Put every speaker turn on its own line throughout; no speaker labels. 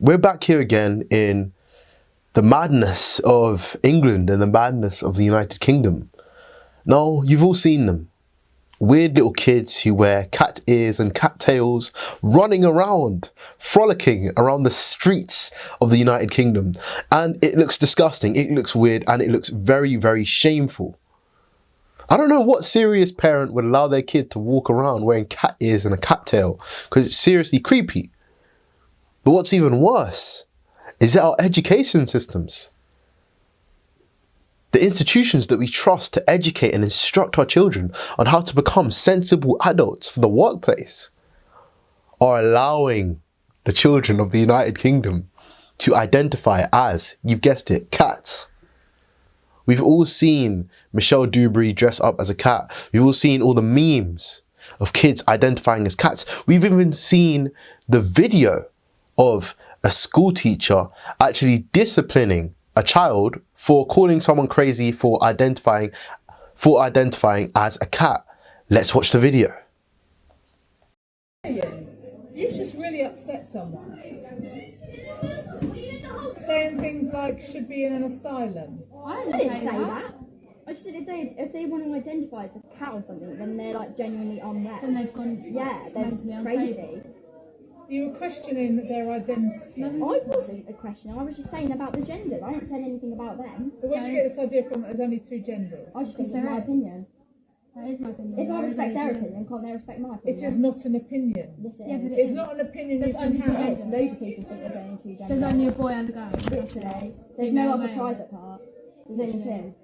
we're back here again in the madness of England and the madness of the United Kingdom. Now, you've all seen them. Weird little kids who wear cat ears and cat tails, running around, frolicking around the streets of the United Kingdom. And it looks disgusting, it looks weird, and it looks very, very shameful. I don't know what serious parent would allow their kid to walk around wearing cat ears and a cat tail, because it's seriously creepy. But what's even worse is that our education systems, the institutions that we trust to educate and instruct our children on how to become sensible adults for the workplace, are allowing the children of the United Kingdom to identify as, you've guessed it, cats. We've all seen Michelle Dewberry dress up as a cat. We've all seen all the memes of kids identifying as cats. We've even seen the video of a school teacher actually disciplining a child for calling someone crazy for identifying as a cat. Let's watch the video.
You've just really upset someone. Saying things like should be in an asylum.
I didn't say that. I just said if they want to identify as a cat or something, then they're like genuinely unwell.
Then they've gone
they're crazy.
You were questioning their identity.
No, I wasn't a question. I was just saying about the gender. I didn't say anything about them.
But where did you get this idea from? There's only two genders.
I just think it's my opinion.
That is my opinion.
If I respect their opinion, can't they respect my opinion?
It is not an opinion.
Yes, it
Yeah,
is.
but
It's not an opinion you can have.
Loads of people think there's only two genders.
There's only a boy and a girl.
Literally. There's no other private part. There's only two.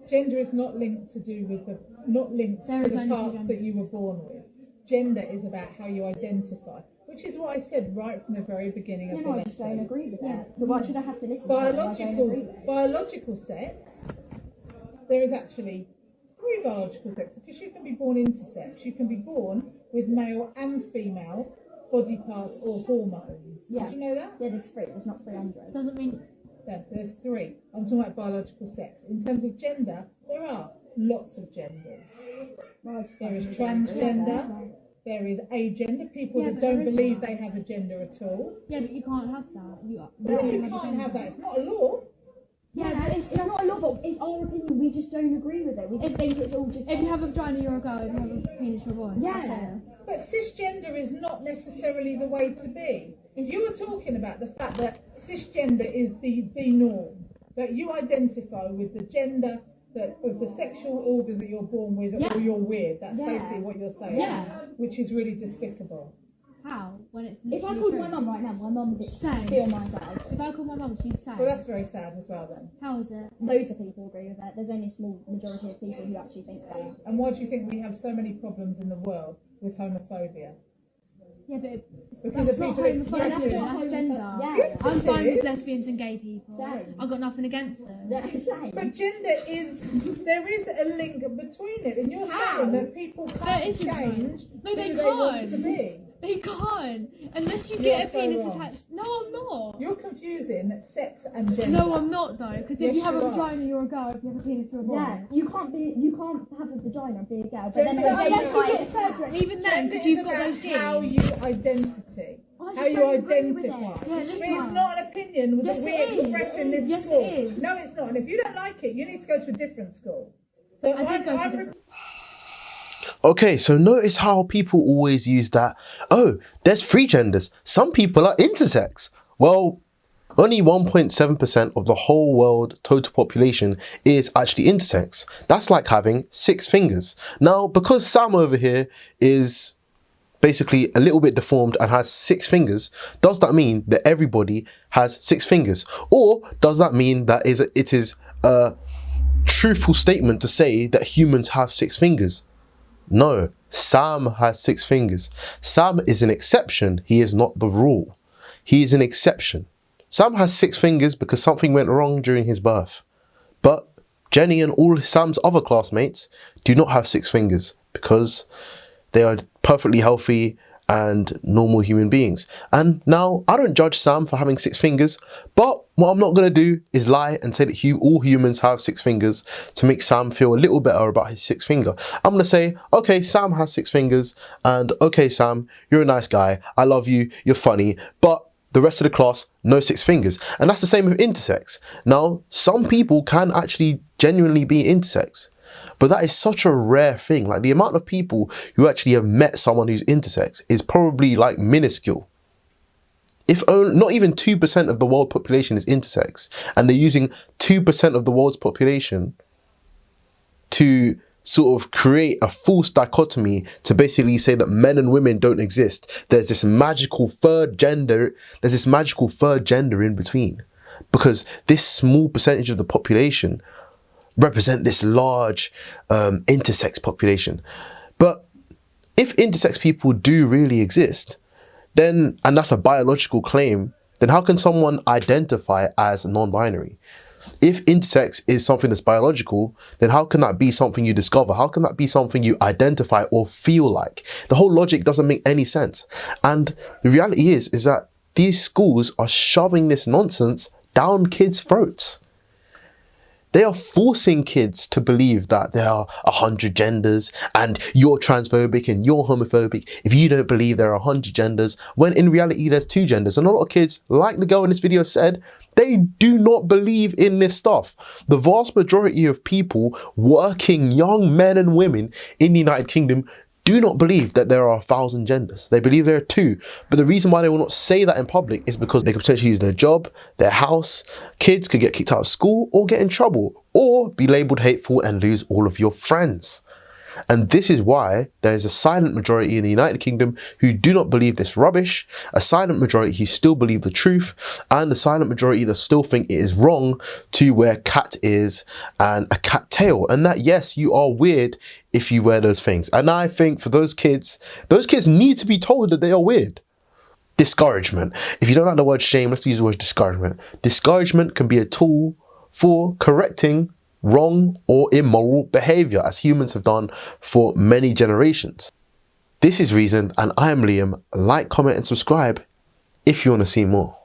Gender is not linked to the parts that you were born with. Gender is about how you identify, which is what I said right from the very beginning of the lesson.
I just don't agree with that. So why should I have to listen to
Biological sex, there is actually 3 biological sexes, because you can be born intersex. You can be born with male and female body parts or hormones.
Yeah.
Did you know that?
Yeah, there's 3. There's not 300.
Doesn't mean.
Yeah, there's 3. I'm talking about biological sex. In terms of gender, there are lots of genders. There is transgender, there is agender, people that don't believe they have a gender at all.
Yeah, but you can't have that.
You can't have that, it's not a law.
Yeah, no, it's not a law, but it's our opinion. We just don't agree with it. We just think it's all just.
If you have a vagina, you're a girl. If you have a penis, you're a boy.
Yeah.
But cisgender is not necessarily the way to be. You were talking about the fact that cisgender is the norm, that you identify with the gender, with the sexual organs that you're born with, or you're weird. That's basically what you're saying.
Yeah.
Which is really despicable.
How? When it's
If I called my mum right now, my mum would be on my side.
If I called my mum, she'd say.
Well, that's very sad as well then.
How is it?
Loads of people agree with that. There's only a small majority of people who actually think that.
And why do you think we have so many problems in the world with homophobia?
Yeah, but
Because
that's
of
not
people
homophobia,
expressing.
that's gender.
Yeah.
Yes,
I'm
it
fine
is.
with lesbians and gay people.
Same.
I've got nothing against them.
Yeah, same.
But gender is, there is a link between it, and you're saying that people
There
can't
isn't.
change
No, they
who they want
can't.
to be.
They can't. Unless you
You're
get a
so
penis
wrong.
attached. No, I'm not.
You're confusing sex and gender.
No, I'm not though. Because
Yes,
if you have a
you are.
vagina, you're a girl. If you have a penis, you're a boy.
Yeah, you can't have a vagina and be a girl, but then
Gender
identify
Unless you
as
get
cat.
surgery, and even then,
Gender
because
is
you've got
about
those genes.
how you identity.
I just
How you
don't agree with
identify.
it.
Yeah,
But
that's
it's
fine.
not an opinion
Yes,
that we
it is.
express in this
Yes,
school.
it is.
No, it's not. And if you don't like it, you need to go to a different school. So
I did go to a different.
Okay, so notice how people always use that, oh, there's 3 genders. Some people are intersex. Well, only 1.7% of the whole world total population is actually intersex. That's like having 6 fingers. Now, because Sam over here is basically a little bit deformed and has 6 fingers, does that mean that everybody has 6 fingers? Or does that mean that it is a truthful statement to say that humans have 6 fingers? No, Sam has 6 fingers. Sam is an exception. He is not the rule. He is an exception. Sam has 6 fingers because something went wrong during his birth. But Jenny and all Sam's other classmates do not have 6 fingers because they are perfectly healthy and normal human beings. And now, I don't judge Sam for having 6 fingers, but what I'm not going to do is lie and say that all humans have 6 fingers to make Sam feel a little better about his 6th finger. I'm going to say, okay, Sam has 6 fingers, and okay, Sam, you're a nice guy, I love you, you're funny, but the rest of the class, no six fingers. And that's the same with intersex. Now, some people can actually genuinely be intersex, but that is such a rare thing. Like, the amount of people who actually have met someone who's intersex is probably like minuscule. If only, not even 2% of the world population is intersex, and they're using 2% of the world's population to sort of create a false dichotomy to basically say that men and women don't exist. There's this magical third gender. There's this magical third gender in between, because this small percentage of the population represent this large intersex population. But if intersex people do really exist, then, and that's a biological claim, then how can someone identify as non-binary? If intersex is something that's biological, then how can that be something you discover? How can that be something you identify or feel like? The whole logic doesn't make any sense. And the reality is that these schools are shoving this nonsense down kids' throats. They are forcing kids to believe that there are 100 genders and you're transphobic and you're homophobic if you don't believe there are 100 genders, when in reality there's 2 genders. And a lot of kids, like the girl in this video said, they do not believe in this stuff. The vast majority of people, working young men and women in the United Kingdom, do not believe that there are 1,000 genders. They believe there are 2. But the reason why they will not say that in public is because they could potentially lose their job, their house, kids could get kicked out of school or get in trouble, or be labeled hateful and lose all of your friends. And this is why there is a silent majority in the United Kingdom who do not believe this rubbish, a silent majority who still believe the truth, and a silent majority that still think it is wrong to wear cat ears and a cat tail. And that, yes, you are weird if you wear those things. And I think for those kids need to be told that they are weird. Discouragement. If you don't like the word shame, let's use the word discouragement. Discouragement can be a tool for correcting wrong or immoral behavior, as humans have done for many generations. This is Reason, and I am Liam. Like, comment, and subscribe if you want to see more.